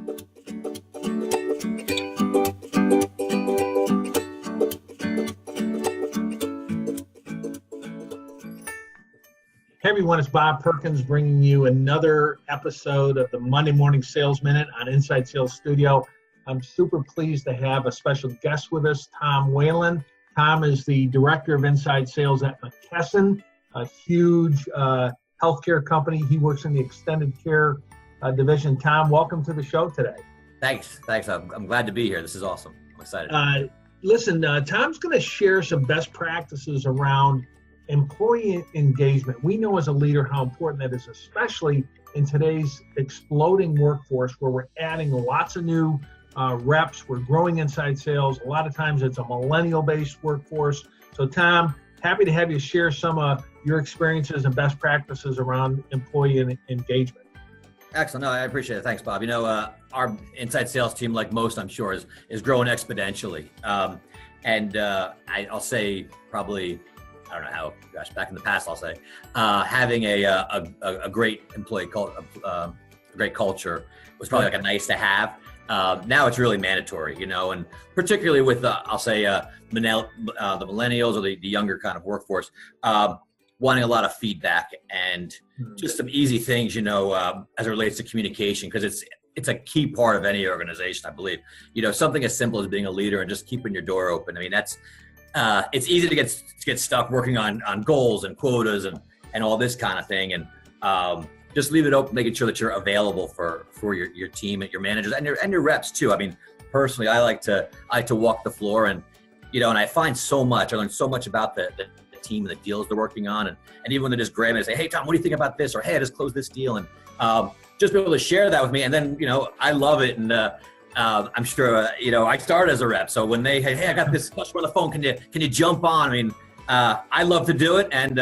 Hey everyone, it's Bob Perkins bringing you another episode of the Monday Morning Sales Minute on Inside Sales Studio. I'm super pleased to have a special guest with us, Tom Whalen. Tom is the Director of Inside Sales at McKesson, a huge healthcare company. He works in the extended care division. Tom, welcome to the show today. Thanks. I'm glad to be here. This is awesome. I'm excited. Listen, Tom's going to share some best practices around employee engagement. We know as a leader how important that is, especially in today's exploding workforce where we're adding lots of new reps. We're growing inside sales. A lot of times it's a millennial-based workforce. So Tom, happy to have you share some of your experiences and best practices around employee engagement. Excellent. No, I appreciate it. Thanks, Bob. You know, our inside sales team, like most, I'm sure, is growing exponentially. I'll say probably, I don't know how, back in the past, I'll say, having a great employee great culture was probably like a nice to have. Now it's really mandatory, you know, and particularly with, I'll say, the millennials or the younger kind of workforce, wanting a lot of feedback and just some easy things, you know, as it relates to communication, because it's a key part of any organization, I believe. You know, something as simple as being a leader and just keeping your door open. I mean, that's it's easy to get stuck working on goals and quotas and all this kind of thing, and just leave it open, making sure that you're available for your team and your managers and your reps too. I mean, personally, I like to walk the floor, and you know, and I learn so much about the team and the deals they're working on, and even when they just grab me and say, "Hey Tom, what do you think about this?" or "Hey, I just closed this deal," and just be able to share that with me, and then you know, I love it, and I'm sure, you know, I started as a rep. So when they, hey, I got this customer on the phone, can you jump on? I mean, I love to do it. And,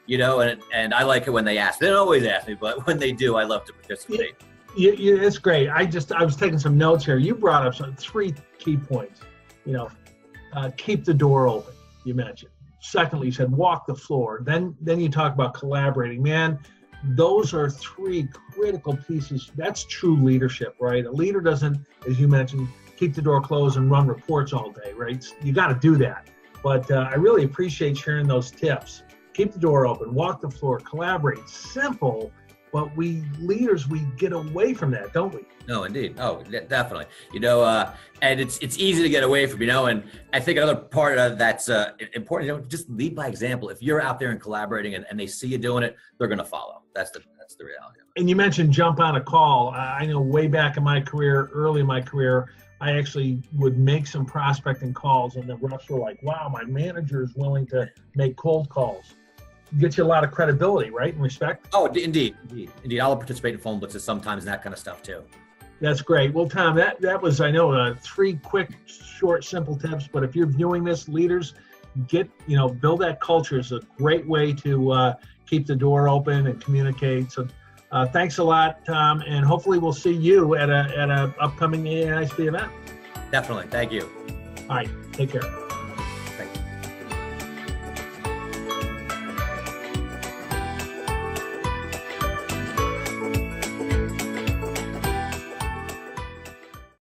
you know, and I like it when they ask. They don't always ask me, but when they do, I love to participate. Yeah, it's great. I was taking some notes here. You brought up some 3 key points. You know, keep the door open, you mentioned. Secondly, you said walk the floor. Then you talk about collaborating. Man, those are 3 critical pieces. That's true leadership, right? A leader doesn't, as you mentioned, keep the door closed and run reports all day, right? You got to do that. But I really appreciate sharing those tips. Keep the door open, walk the floor, collaborate. Simple, but we leaders, we get away from that, don't we? No, indeed. Oh, definitely. You know, and it's easy to get away from, you know, and I think another part of that's important, you know, just lead by example. If you're out there and collaborating and they see you doing it, they're going to follow. That's the reality. And you mentioned jump on a call. I know way back in my career, early in my career, I actually would make some prospecting calls, and the reps were like, wow, my manager is willing to make cold calls. Gets you a lot of credibility, right, and respect? Oh, indeed. I'll participate in phone blitzes sometimes and that kind of stuff too. That's great. Well, Tom, that was, I know, 3 quick, short, simple tips, but if you're viewing this, leaders, build that culture. Is a great way to keep the door open and communicate. So thanks a lot, Tom, and hopefully we'll see you at a upcoming aa-isp event. Definitely. Thank you. All right. Take care.